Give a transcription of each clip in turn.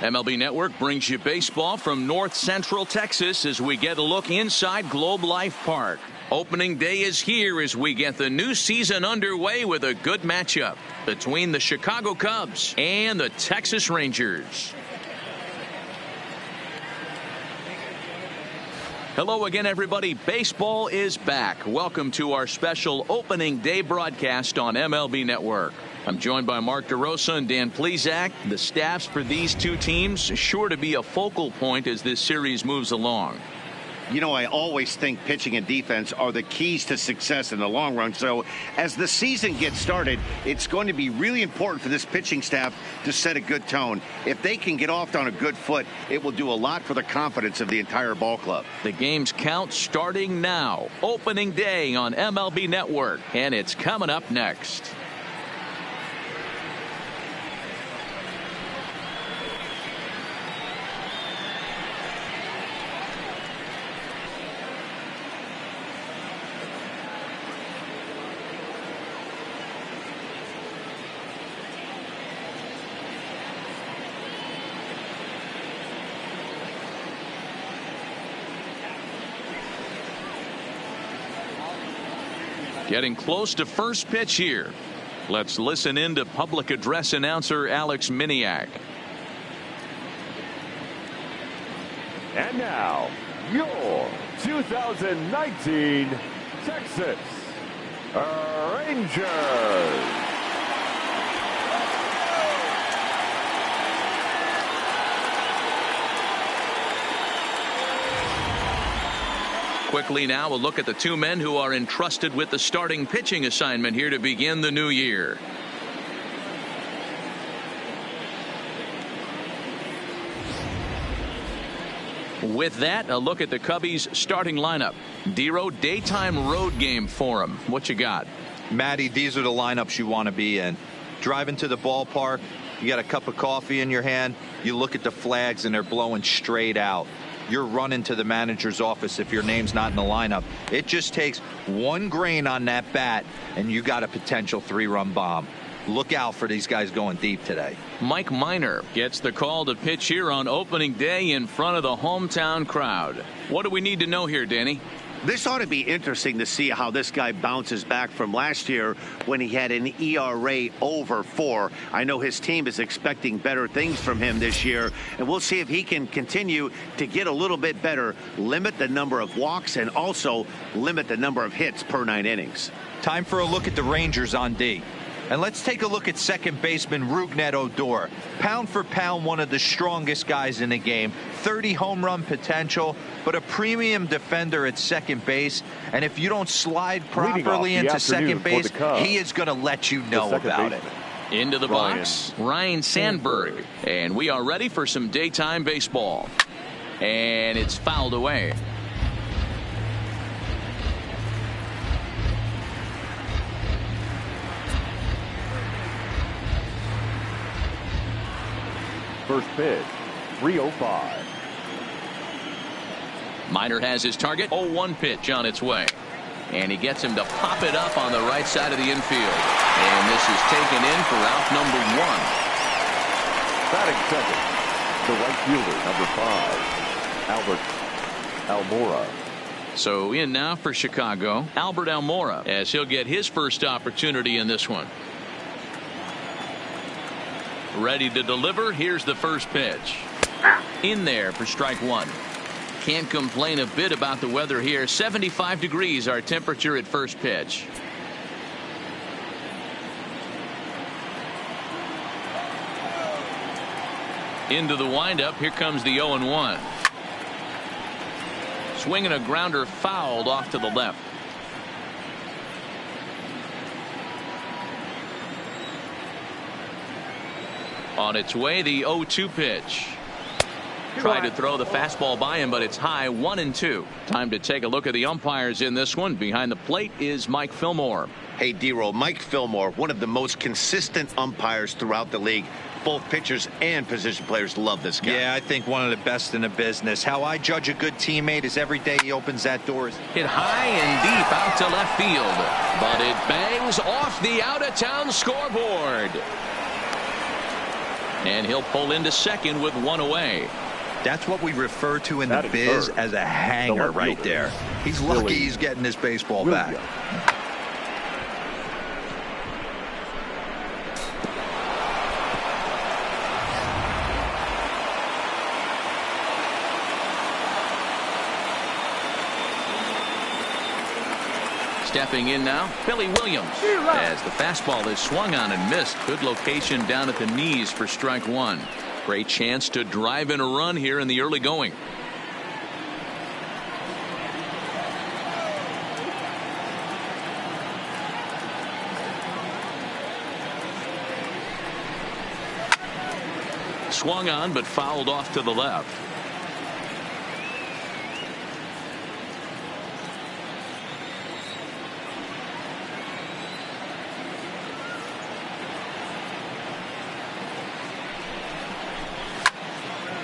MLB Network brings you baseball from North Central Texas as we get a look inside Globe Life Park. Opening day is here as we get the new season underway with a good matchup between the Chicago Cubs and the Texas Rangers. Hello again, everybody. Baseball is back. Welcome to our special opening day broadcast on MLB Network. I'm joined by Mark DeRosa and Dan Plesac. The staffs for these two teams are sure to be a focal point as this series moves along. You know, I always think pitching and defense are the keys to success in the long run. So as the season gets started, it's going to be really important for this pitching staff to set a good tone. If they can get off on a good foot, it will do a lot for the confidence of the entire ball club. The game's count starting now. Opening day on MLB Network, and it's coming up next. Getting close to first pitch here. Let's listen in to public address announcer Alex Miniak. And now, your 2019 Texas Rangers. Quickly now, a look at the two men who are entrusted with the starting pitching assignment here to begin the new year. With that, a look at the Cubbies starting lineup. Dero, daytime road game for him. What you got? Matty, these are the lineups you want to be in. Driving to the ballpark, you got a cup of coffee in your hand, you look at the flags and they're blowing straight out. You're running to the manager's office if your name's not in the lineup. It just takes one grain on that bat and you got a potential 3-run bomb. Look out for these guys going deep today. Mike Minor gets the call to pitch here on opening day in front of the hometown crowd. What do we need to know here, Danny? This ought to be interesting to see how this guy bounces back from last year when he had an ERA over 4. I know his team is expecting better things from him this year, and we'll see if he can continue to get a little bit better, limit the number of walks, and also limit the number of hits per 9 innings. Time for a look at the Rangers on D. And let's take a look at second baseman Rougned Odor. Pound for pound, one of the strongest guys in the game. 30 home run potential, but a premium defender at second base. And if you don't slide properly into second base, he is going to let you know about it. Into the box, Ryan Sandberg. And we are ready for some daytime baseball. And it's fouled away. First pitch, 3:05. Minor has his target. 0-1 pitch on its way. And he gets him to pop it up on the right side of the infield. And this is taken in for out number 1. Batting second, the right fielder, number 5, Albert Almora. So in now for Chicago, Albert Almora, as he'll get his first opportunity in this one. Ready to deliver. Here's the first pitch. In there for strike 1. Can't complain a bit about the weather here. 75 degrees our temperature at first pitch. Into the windup. Here comes the 0-1. Swinging a grounder fouled off to the left. On its way, the 0-2 pitch. Tried to throw the fastball by him, but it's high. 1-2. Time to take a look at the umpires in this one. Behind the plate is Mike Fillmore. Hey, D-Roll, Mike Fillmore, one of the most consistent umpires throughout the league. Both pitchers and position players love this guy. Yeah, I think one of the best in the business. How I judge a good teammate is every day he opens that door. Hit high and deep out to left field, but it bangs off the out-of-town scoreboard. And he'll pull into second with one away. That's what we refer to in the Batting biz third, as a hanger right there. He's lucky he's getting his baseball back. Stepping in now, Billy Williams. As the fastball is swung on and missed. Good location down at the knees for strike one. Great chance to drive in a run here in the early going. Swung on but fouled off to the left.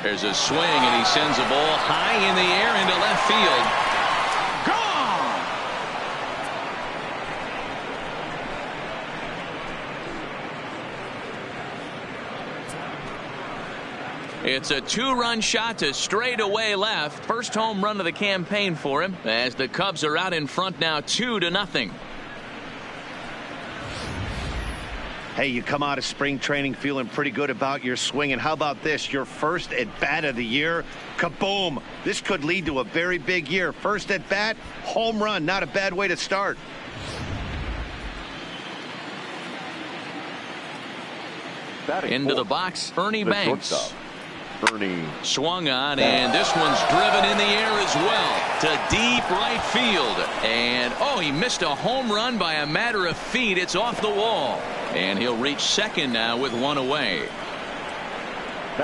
There's a swing, and he sends a ball high in the air into left field. Gone! It's a two-run shot to straightaway left. First home run of the campaign for him, as the Cubs are out in front now 2-0. Hey, you come out of spring training feeling pretty good about your swing, and how about this? Your first at bat of the year. Kaboom! This could lead to a very big year. First at bat, home run. Not a bad way to start. Into the box, Ernie Banks. Ernie. Swung on, and this one's driven in the air as well to deep right field. And he missed a home run by a matter of feet. It's off the wall, and he'll reach second now with one away.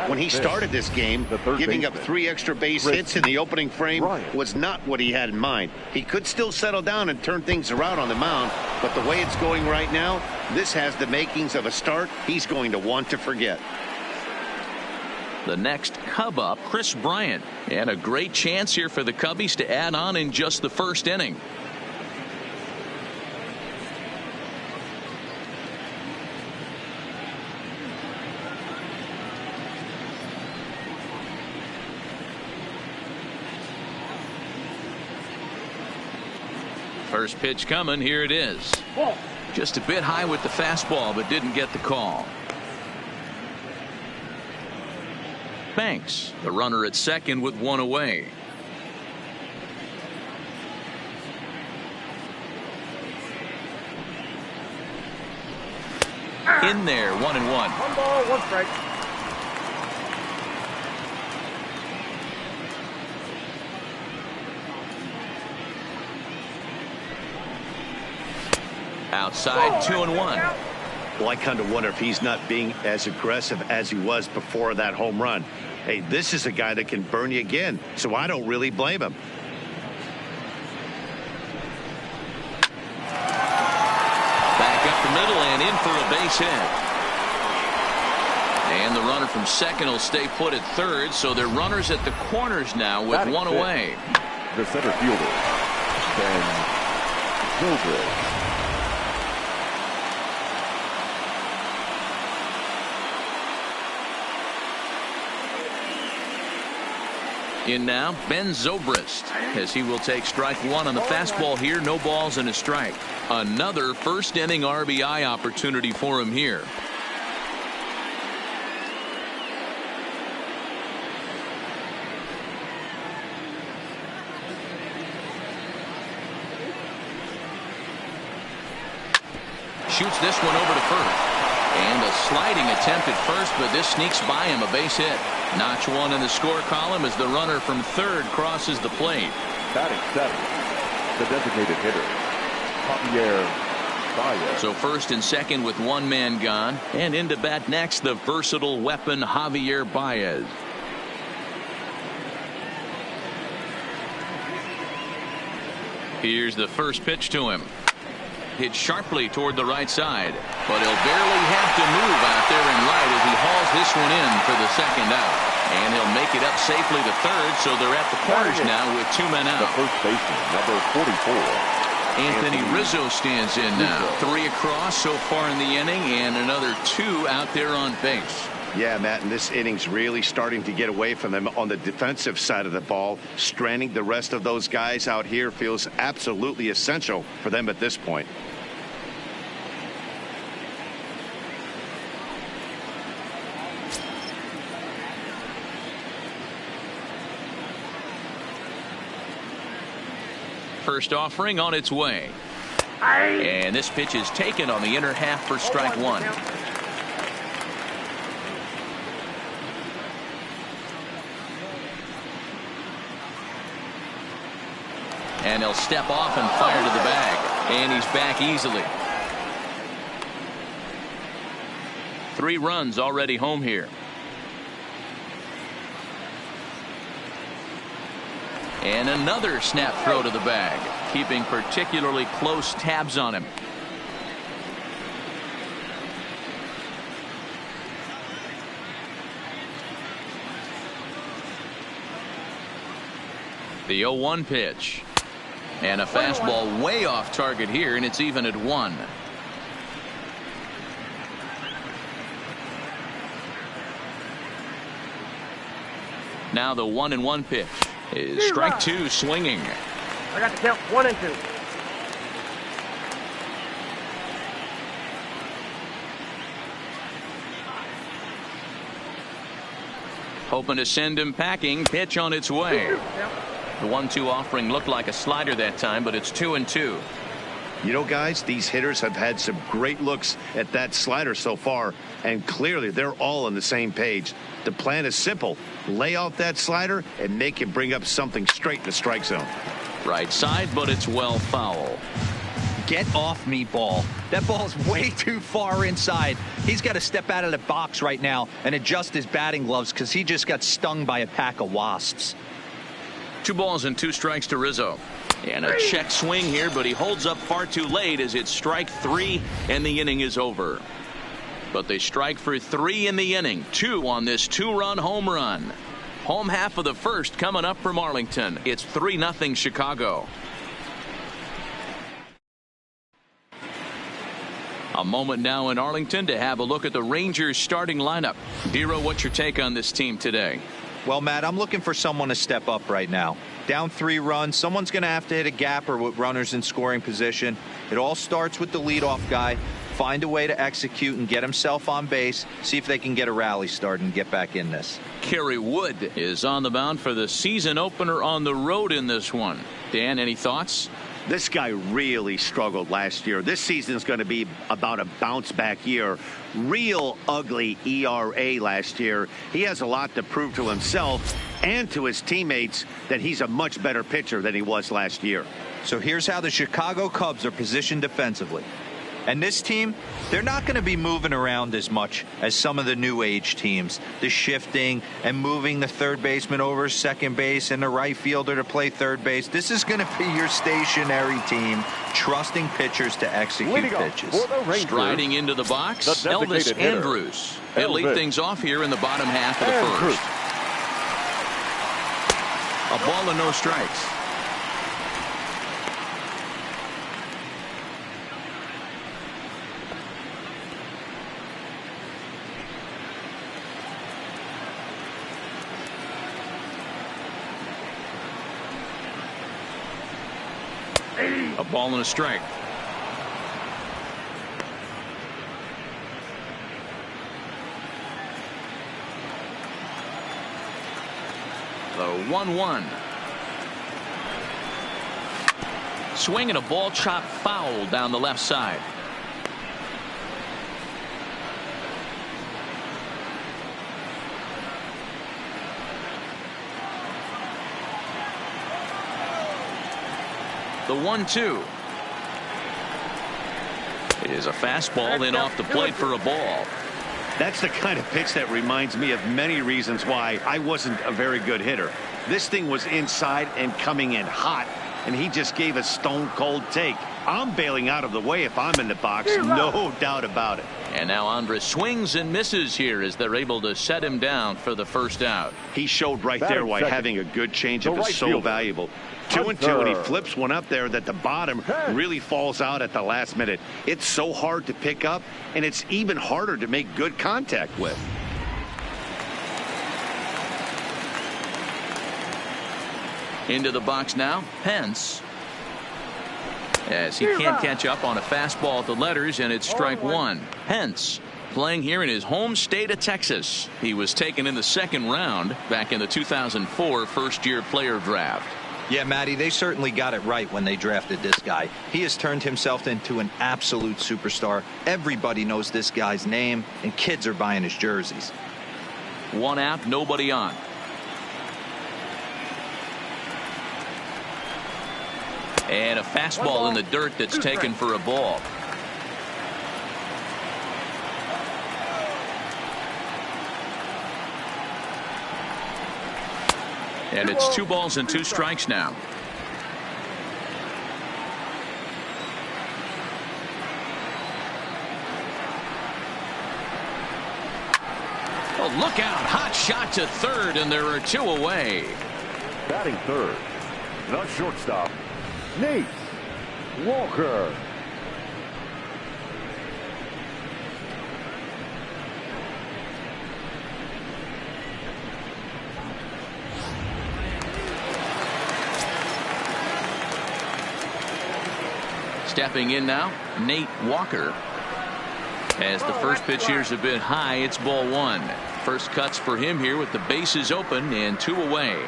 When he started this game, giving up 3 extra base hits in the opening frame was not what he had in mind. He could still settle down and turn things around on the mound, but the way it's going right now, this has the makings of a start he's going to want to forget. The next Cub up, Chris Bryant. And a great chance here for the Cubbies to add on in just the first inning. First pitch coming. Here it is. Just a bit high with the fastball, but didn't get the call. Banks, the runner at second with one away. In there, 1-1. 1 ball, 1 strike. Outside, 2-1. Well, I kind of wonder if he's not being as aggressive as he was before that home run. Hey, this is a guy that can burn you again, so I don't really blame him. Back up the middle and in for a base hit. And the runner from second will stay put at third, so they're runners at the corners now with one away. The center fielder, Ben Zobrist. In now, Ben Zobrist, as he will take strike one on the fastball here. No balls and a strike. Another first inning RBI opportunity for him here. Shoots this one over to first. And a sliding attempt at first, but this sneaks by him, a base hit. Notch one in the score column as the runner from third crosses the plate. Batting seventh, the designated hitter, Javier Baez. So first and second with one man gone. And into bat next, the versatile weapon Javier Baez. Here's the first pitch to him. Hit sharply toward the right side, but he'll barely have to move out there in right as he hauls this one in for the second out. And he'll make it up safely to third, so they're at the corners now with 2 men out. The first baseman, number 44. Anthony Rizzo stands in now. 3 across so far in the inning, and another 2 out there on base. Yeah, Matt, and this inning's really starting to get away from them on the defensive side of the ball. Stranding the rest of those guys out here feels absolutely essential for them at this point. First offering on its way. And this pitch is taken on the inner half for strike one. And he'll step off and fire to the bag. And he's back easily. 3 runs already home here. And another snap throw to the bag, keeping particularly close tabs on him. The 0-1 pitch. And a fastball way off target here, and it's even at 1. Now the 1-1 pitch is strike 2 swinging. I got to count 1 and 2. Hoping to send him packing. Pitch on its way. The 1-2 offering looked like a slider that time, but it's 2-2. You know, guys, these hitters have had some great looks at that slider so far, and clearly they're all on the same page. The plan is simple. Lay off that slider and make him bring up something straight in the strike zone. Right side, but it's well foul. Get off me, ball. That ball's way too far inside. He's got to step out of the box right now and adjust his batting gloves because he just got stung by a pack of wasps. 2 balls and 2 strikes to Rizzo. And a check swing here, but he holds up far too late as it's strike 3 and the inning is over. But they strike for 3 in the inning. 2 on this 2-run home run. Home half of the first coming up from Arlington. It's 3-0 Chicago. A moment now in Arlington to have a look at the Rangers starting lineup. Dero, what's your take on this team today? Well, Matt, I'm looking for someone to step up right now. Down 3 runs, someone's going to have to hit a gapper with runners in scoring position. It all starts with the leadoff guy. Find a way to execute and get himself on base. See if they can get a rally started and get back in this. Kerry Wood is on the mound for the season opener on the road in this one. Dan, any thoughts? This guy really struggled last year. This season is going to be about a bounce back year. Real ugly ERA last year. He has a lot to prove to himself and to his teammates that he's a much better pitcher than he was last year. So here's how the Chicago Cubs are positioned defensively. And this team, they're not going to be moving around as much as some of the new age teams. The shifting and moving the third baseman over second base and the right fielder to play third base. This is going to be your stationary team, trusting pitchers to execute pitches. Striding into the box, Elvis Andrus. He'll lead things off here in the bottom half of the first. A ball and no strikes. A ball and a strike. The 1-1. Swing and a ball chopped foul down the left side. The 1-2. It is a fastball in off the plate for a ball. That's the kind of pitch that reminds me of many reasons why I wasn't a very good hitter. This thing was inside and coming in hot, and he just gave a stone cold take. I'm bailing out of the way if I'm in the box, no doubt about it. And now Andres swings and misses here as they're able to set him down for the first out. He showed right there why having a good changeup is so valuable. 2-2, and he flips one up there that the bottom really falls out at the last minute. It's so hard to pick up, and it's even harder to make good contact with. Into the box now, Pence. As he can't catch up on a fastball at the letters, and it's strike one. Pence playing here in his home state of Texas. He was taken in the second round back in the 2004 first-year player draft. Yeah, Matty, they certainly got it right when they drafted this guy. He has turned himself into an absolute superstar. Everybody knows this guy's name, and kids are buying his jerseys. One out, nobody on. And a fastball in the dirt that's taken for a ball. And it's 2 balls and 2 strikes now. Oh, look out. Hot shot to third, and there are 2 away. Batting third, the shortstop, Nate Walker. Stepping in now, Nate Walker. As the first pitch here's a bit high, it's ball 1. First cuts for him here with the bases open and 2 away.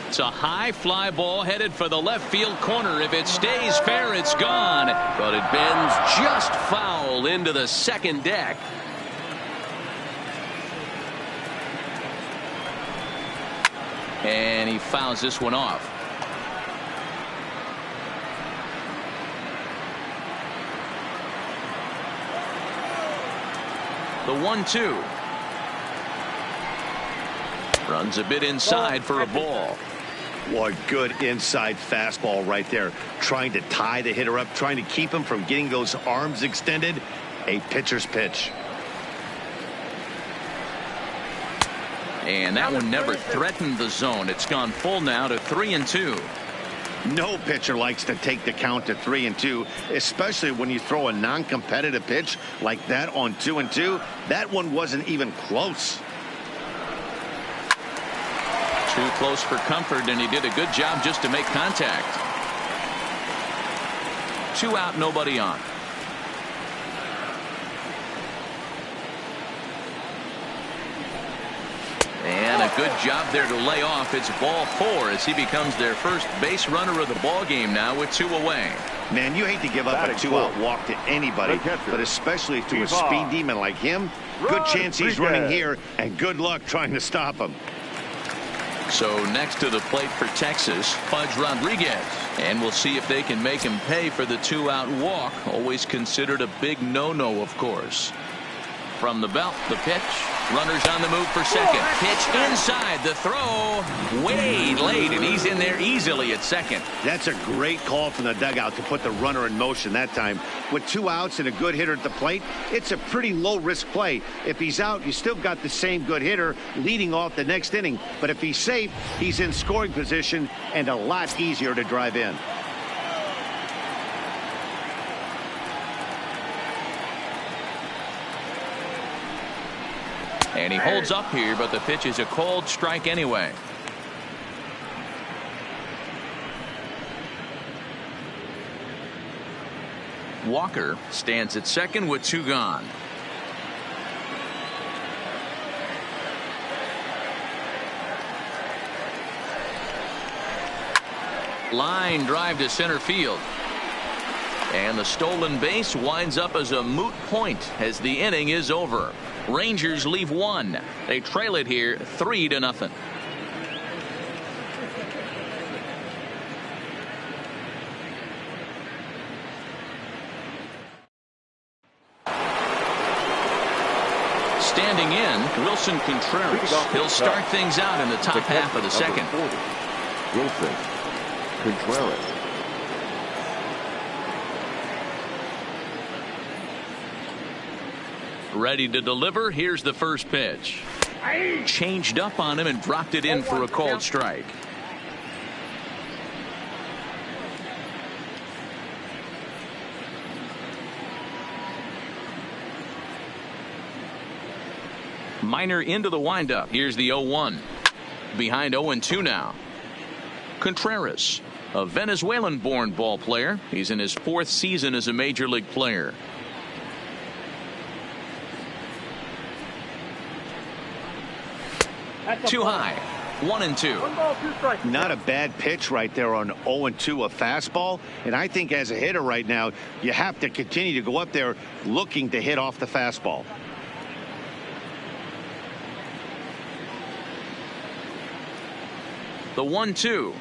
It's a high fly ball headed for the left field corner. If it stays fair, it's gone. But it bends just foul into the second deck. And he fouls this one off. The 1-2. Runs a bit inside for a ball. What good inside fastball right there. Trying to tie the hitter up, trying to keep him from getting those arms extended. A pitcher's pitch. And that one never threatened the zone. It's gone full now to 3-2. No pitcher likes to take the count to 3-2, especially when you throw a non-competitive pitch like that on 2-2. That one wasn't even close. Too close for comfort, and he did a good job just to make contact. 2 out, nobody on. And a good job there to lay off. It's ball 4 as he becomes their first base runner of the ball game now with 2 away. Man, you hate to give up a 2-out walk to anybody, but especially to a speed demon like him. Good chance he's running here, and good luck trying to stop him. So next to the plate for Texas, Pudge Rodriguez. And we'll see if they can make him pay for the 2-out walk. Always considered a big no-no, of course. From the belt, the pitch. Runners on the move for second. Pitch inside. The throw way late, and he's in there easily at second. That's a great call from the dugout to put the runner in motion that time. With 2 outs and a good hitter at the plate, it's a pretty low-risk play. If he's out, you still got the same good hitter leading off the next inning. But if he's safe, he's in scoring position and a lot easier to drive in. And he holds up here, but the pitch is a cold strike anyway. Walker stands at second with 2 gone. Line drive to center field. And the stolen base winds up as a moot point as the inning is over. Rangers leave 1. They trail it here 3-0. Standing in, Wilson Contreras. He'll start things out in the top half of the second. Wilson Contreras. Ready to deliver. Here's the first pitch. Changed up on him and dropped it in for a called strike. Minor into the windup. Here's the 0-1. Behind 0-2 now. Contreras, a Venezuelan-born ball player. He's in his 4th season as a major league player. Too high. 1-2. 1 ball, 2 strikes. Not a bad pitch right there on 0-2, a fastball. And I think as a hitter right now, you have to continue to go up there looking to hit off the fastball. The 1-2.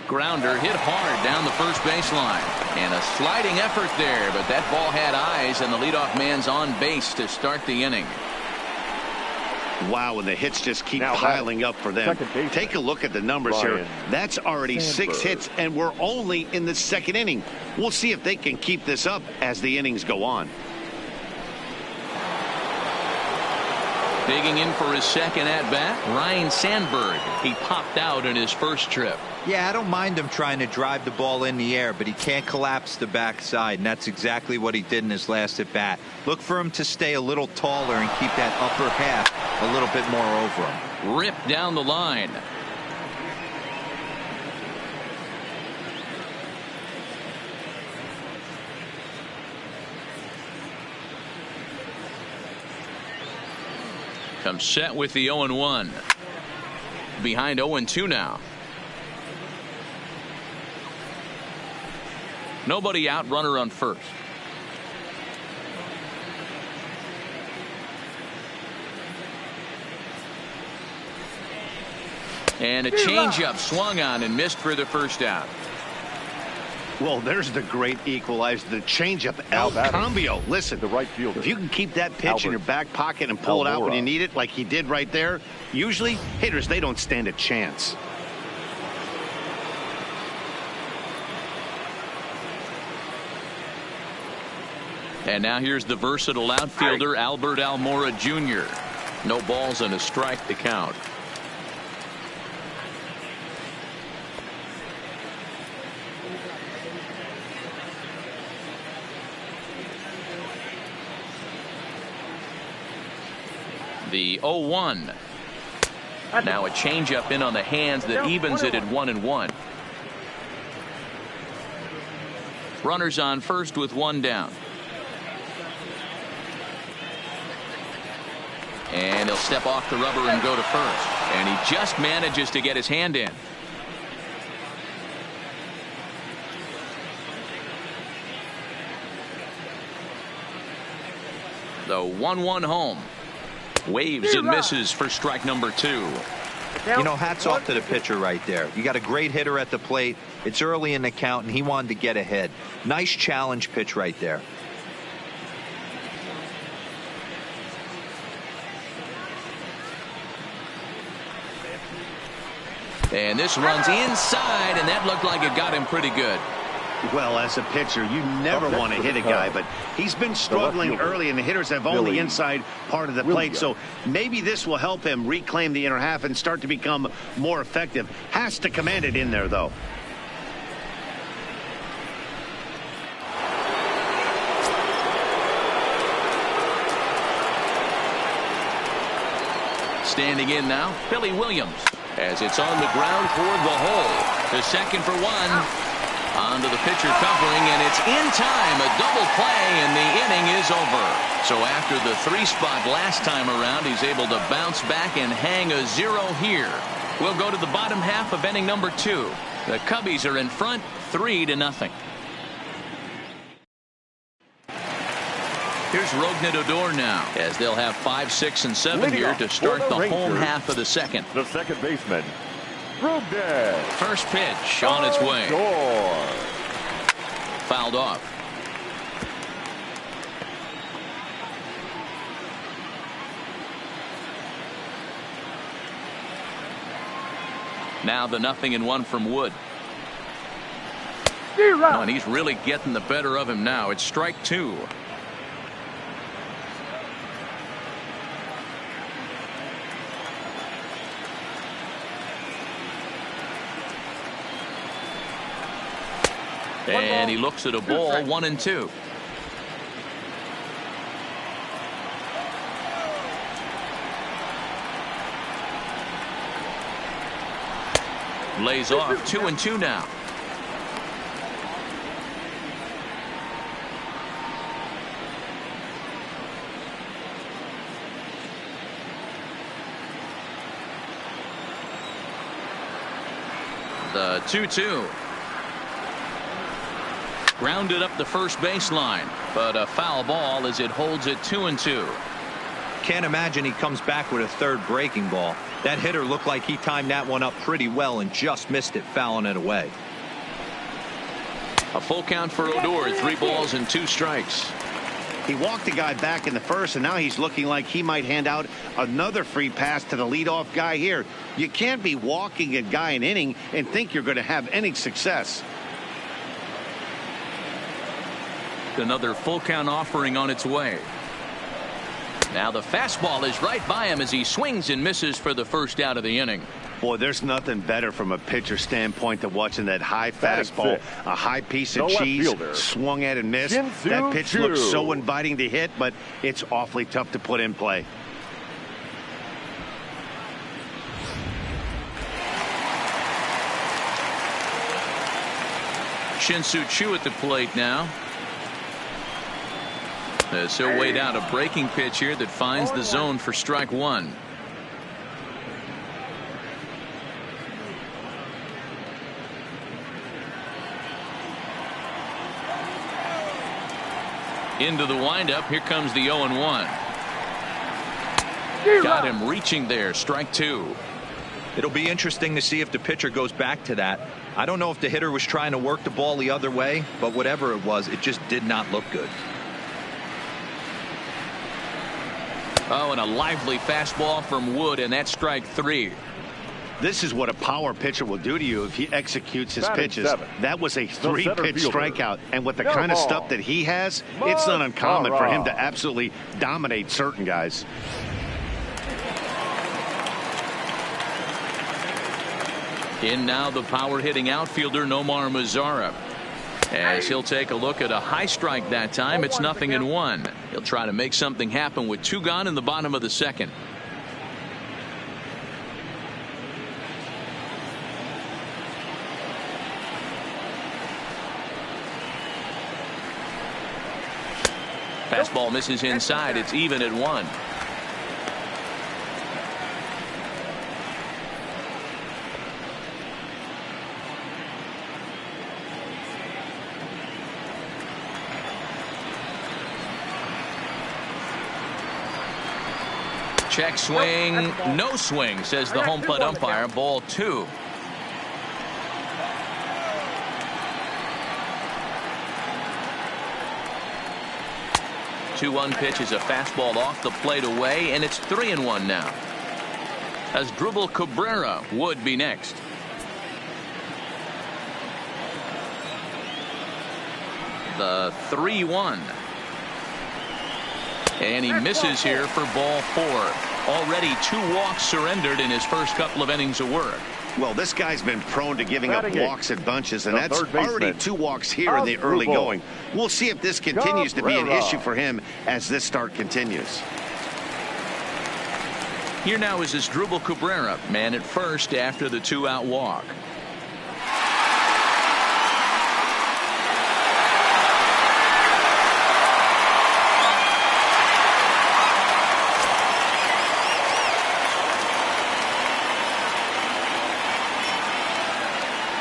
Grounder hit hard down the first baseline. And a sliding effort there, but that ball had eyes, and the leadoff man's on base to start the inning. Wow, and the hits just keep piling up for them. Take a look at the numbers here. That's already 6 hits, and we're only in the 2nd inning. We'll see if they can keep this up as the innings go on. Digging in for his 2nd at-bat, Ryan Sandberg. He popped out in his first trip. Yeah, I don't mind him trying to drive the ball in the air, but he can't collapse the backside, and that's exactly what he did in his last at-bat. Look for him to stay a little taller and keep that upper half a little bit more over him. Ripped down the line. Comes set with the 0-1. Behind 0-2 now. Nobody out, runner on first. And a changeup swung on and missed for the first out. Well, there's the great equalizer, the changeup, El Cambio. Listen, the right fielder. If you can keep that pitch in your back pocket and pull it out when you need it, like he did right there, usually hitters, they don't stand a chance. And now here's the versatile outfielder, Albert Almora Jr. No balls and a strike to count. The 0-1. Now a changeup in on the hands that evens it at 1-1. Runners on first with 1 down. And he'll step off the rubber and go to first. And he just manages to get his hand in. The 1-1 home. Waves and misses for strike number 2. You know, hats off to the pitcher right there. You got a great hitter at the plate. It's early in the count, and he wanted to get ahead. Nice challenge pitch right there. And this runs inside, and that looked like it got him pretty good. Well, as a pitcher, you never want to hit a guy, but he's been struggling early, and the hitters have owned the inside part of the plate, so maybe this will help him reclaim the inner half and start to become more effective. Has to command it in there, though. Standing in now, Billy Williams, as it's on the ground toward the hole. To second for 1. Onto the pitcher covering, and it's in time. A double play, and the inning is over. So after the 3-spot last time around, he's able to bounce back and hang a 0 here. We'll go to the bottom half of inning number 2. The Cubbies are in front, 3-0. Here's Rougned Odor now, as they'll have 5, 6, and 7 here to start the home half of the second. The second baseman, Rougned. First pitch on its way. Fouled off. Now the 0-1 from Wood. Oh, and he's really getting the better of him now. It's strike 2. And he looks at a ball, 1-2. Lays off 2-2 now. The 2-2. Grounded up the first baseline, but a foul ball as it holds it 2-2. Can't imagine he comes back with a third breaking ball. That hitter looked like he timed that one up pretty well and just missed it, fouling it away. A full count for Odor, 3 balls and 2 strikes. He walked the guy back in the first, and now he's looking like he might hand out another free pass to the leadoff guy here. You can't be walking a guy an inning and think you're going to have any success. Another full count offering on its way. Now the fastball is right by him as he swings and misses for the first out of the inning. Boy, there's nothing better from a pitcher standpoint than watching that high fastball, a high piece of cheese, swung at and missed. That pitch looks so inviting to hit, but it's awfully tough to put in play. Shin-Soo Choo at the plate now. As he'll wait out a breaking pitch here that finds the zone for strike 1. Into the windup. Here comes the 0-1. Got him reaching there. Strike 2. It'll be interesting to see if the pitcher goes back to that. I don't know if the hitter was trying to work the ball the other way, but whatever it was, it just did not look good. Oh, and a lively fastball from Wood, and that's strike 3. This is what a power pitcher will do to you if he executes his pitches. That was a 3-pitch strikeout, and with the kind of stuff that he has, it's not uncommon for him to absolutely dominate certain guys. In now the power hitting outfielder Nomar Mazara. As he'll take a look at a high strike that time. It's 0-1. He'll try to make something happen with 2 gone in the bottom of the second. Fastball misses inside. It's even at 1. Check swing, no swing, says the home plate umpire. Ball 2. Two-1 pitch is a fastball off the plate away, and it's 3-1 now. As Dribble Cabrera would be next. The 3-1. And he misses here for ball 4. Already 2 walks surrendered in his first couple of innings of work. Well, this guy's been prone to giving up walks at bunches, and that's already 2 walks here in the early going. We'll see if this continues to be an issue for him as this start continues. Here now is Dribble Cabrera, man at first after the 2-out walk.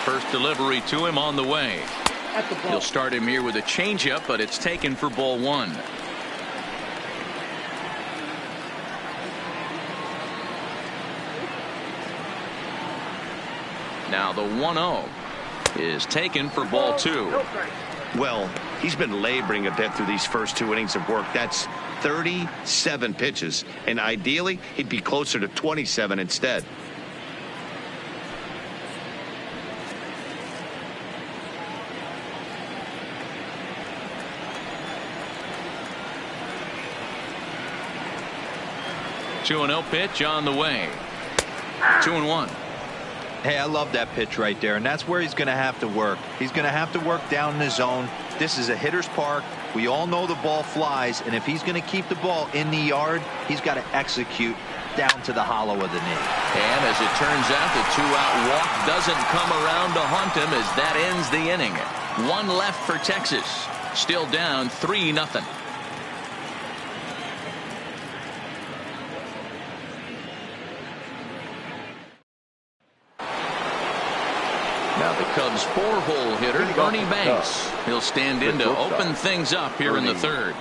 First delivery to him on the way. He'll start him here with a changeup, but it's taken for ball 1. Now the 1-0 is taken for ball 2. Well, he's been laboring a bit through these first 2 innings of work. That's 37 pitches, and ideally he'd be closer to 27 instead. Two 2-0 pitch on the way. 2-1. Hey, I love that pitch right there, and that's where he's going to have to work. He's going to have to work down in the zone. This is a hitter's park. We all know the ball flies, and if he's going to keep the ball in the yard, he's got to execute down to the hollow of the knee. And as it turns out, the two-out walk doesn't come around to haunt him as that ends the inning. One left for Texas. Still down 3-0. Now the Cubs' four-hole hitter, Bernie Banks. He'll stand in to open things up here in the third.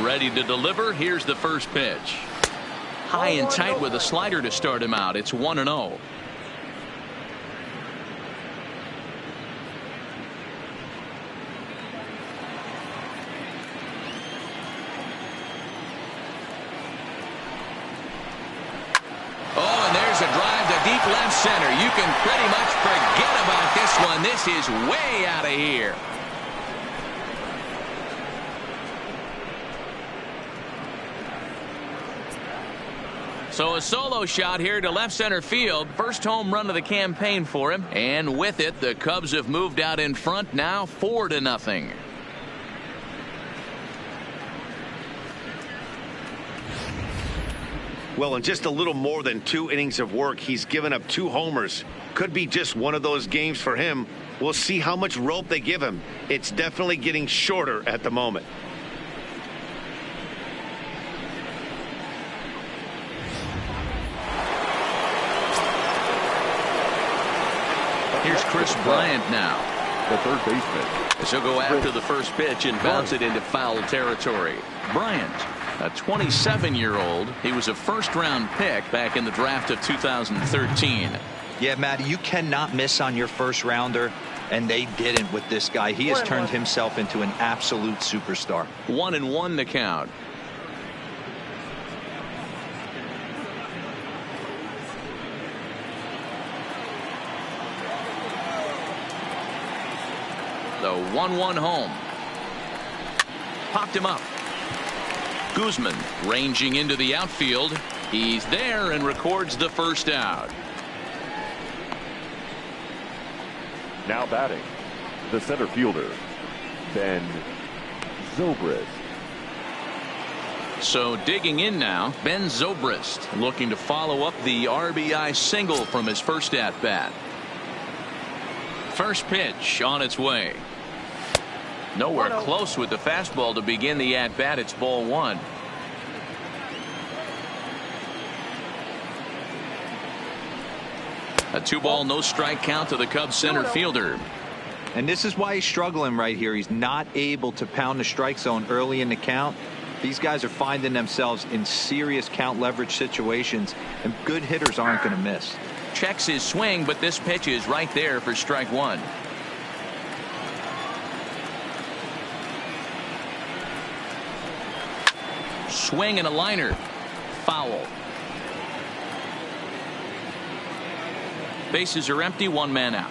Ready to deliver. Here's the first pitch. High and tight with a slider to start him out. It's 1-0. Deep left center. You can pretty much forget about this one. This is way out of here. So a solo shot here to left center field. First home run of the campaign for him. And with it, the Cubs have moved out in front now 4-0. Well, in just a little more than 2 innings of work, he's given up 2 homers. Could be just one of those games for him. We'll see how much rope they give him. It's definitely getting shorter at the moment. Here's Chris Bryant now. The third baseman. So go after the first pitch and bounce it into foul territory. Bryant, a 27-year-old. He was a first-round pick back in the draft of 2013. Yeah, Matty, you cannot miss on your first rounder, and they didn't with this guy. He has turned himself into an absolute superstar. 1-1 the count. The 1-1 home. Popped him up. Guzman ranging into the outfield. He's there and records the first out. Now batting, the center fielder, Ben Zobrist. So digging in now, Ben Zobrist looking to follow up the RBI single from his first at bat. First pitch on its way. Nowhere close with the fastball to begin the at bat. It's ball 1. A 2-ball no strike count to the Cubs center fielder. And this is why he's struggling right here. He's not able to pound the strike zone early in the count. These guys are finding themselves in serious count leverage situations, and good hitters aren't going to miss. Checks his swing, but this pitch is right there for strike 1. Swing and a liner. Foul. Bases are empty, 1 man out.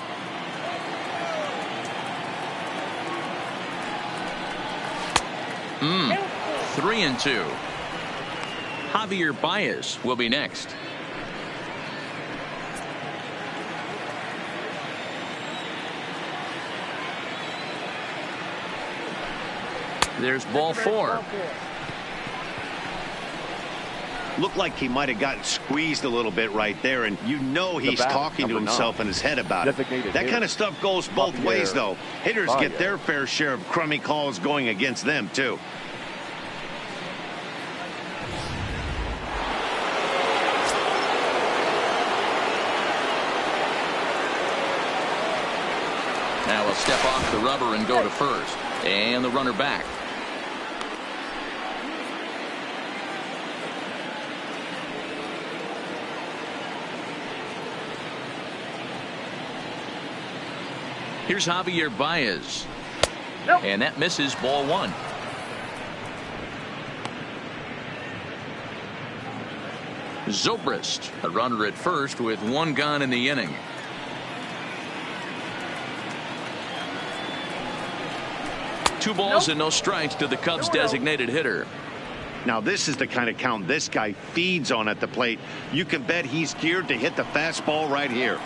Mm. 3-2. Javier Baez will be next. There's ball 4. Looked like he might have gotten squeezed a little bit right there, and you know he's talking to himself in his head about it. That kind of stuff goes both ways, though. Hitters get their fair share of crummy calls going against them, too. Now he'll step off the rubber and go to first. And the runner back. Here's Javier Baez. And that misses, ball 1. Zobrist, a runner at first with 1 gone in the inning. Two balls and no strikes to the Cubs designated hitter. Now this is the kind of count this guy feeds on at the plate. You can bet he's geared to hit the fastball right here.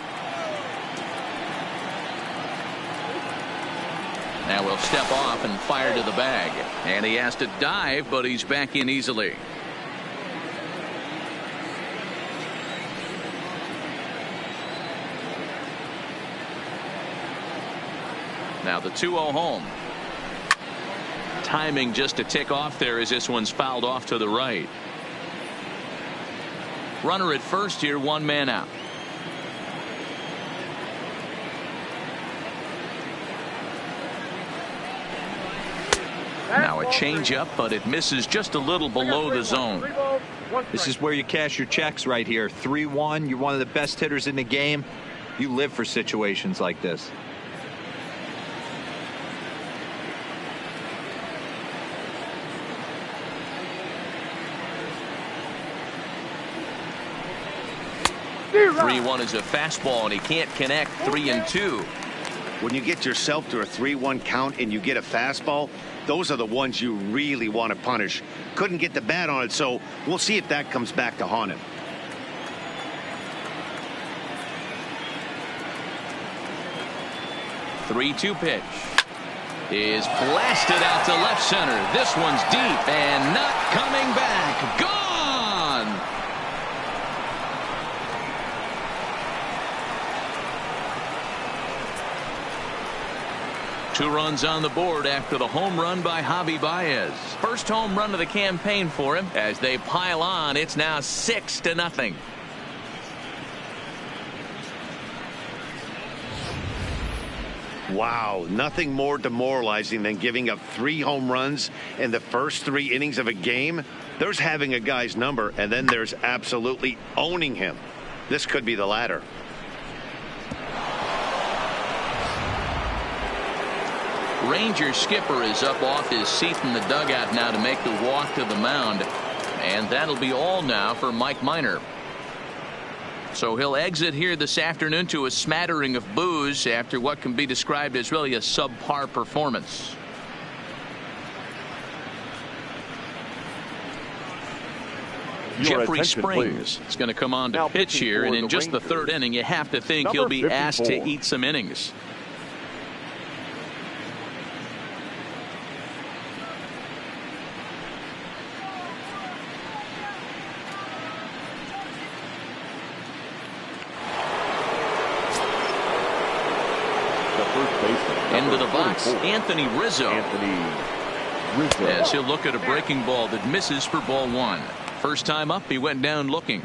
Now we'll step off and fire to the bag. And he has to dive, but he's back in easily. Now the 2-0 home. Timing just to tick off there as this one's fouled off to the right. Runner at first here, 1 man out. Now a changeup, but it misses just a little below the zone. This is where you cash your checks right here. 3-1. You're one of the best hitters in the game. You live for situations like this. One is a fastball, and he can't connect. 3-2. When you get yourself to a 3-1 count and you get a fastball, those are the ones you really want to punish. Couldn't get the bat on it, so we'll see if that comes back to haunt him. 3-2 pitch is blasted out to left center. This one's deep and not coming back. Gone. 2 runs on the board after the home run by Javi Baez. First home run of the campaign for him. As they pile on, it's now 6-0. Wow, nothing more demoralizing than giving up 3 home runs in the first 3 innings of a game. There's having a guy's number, and then there's absolutely owning him. This could be the latter. Ranger skipper is up off his seat in the dugout now to make the walk to the mound. And that'll be all now for Mike Minor. So he'll exit here this afternoon to a smattering of boos after what can be described as really a subpar performance. Jeffrey Springs is going to come on to pitch here, and in just the 3rd inning you have to think he'll be asked to eat some innings. Into the box, Anthony Rizzo. As he'll look at a breaking ball that misses for ball 1. First time up, he went down looking.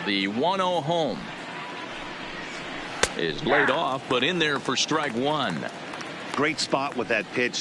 The 1-0 home is laid off, but in there for strike 1. Great spot with that pitch.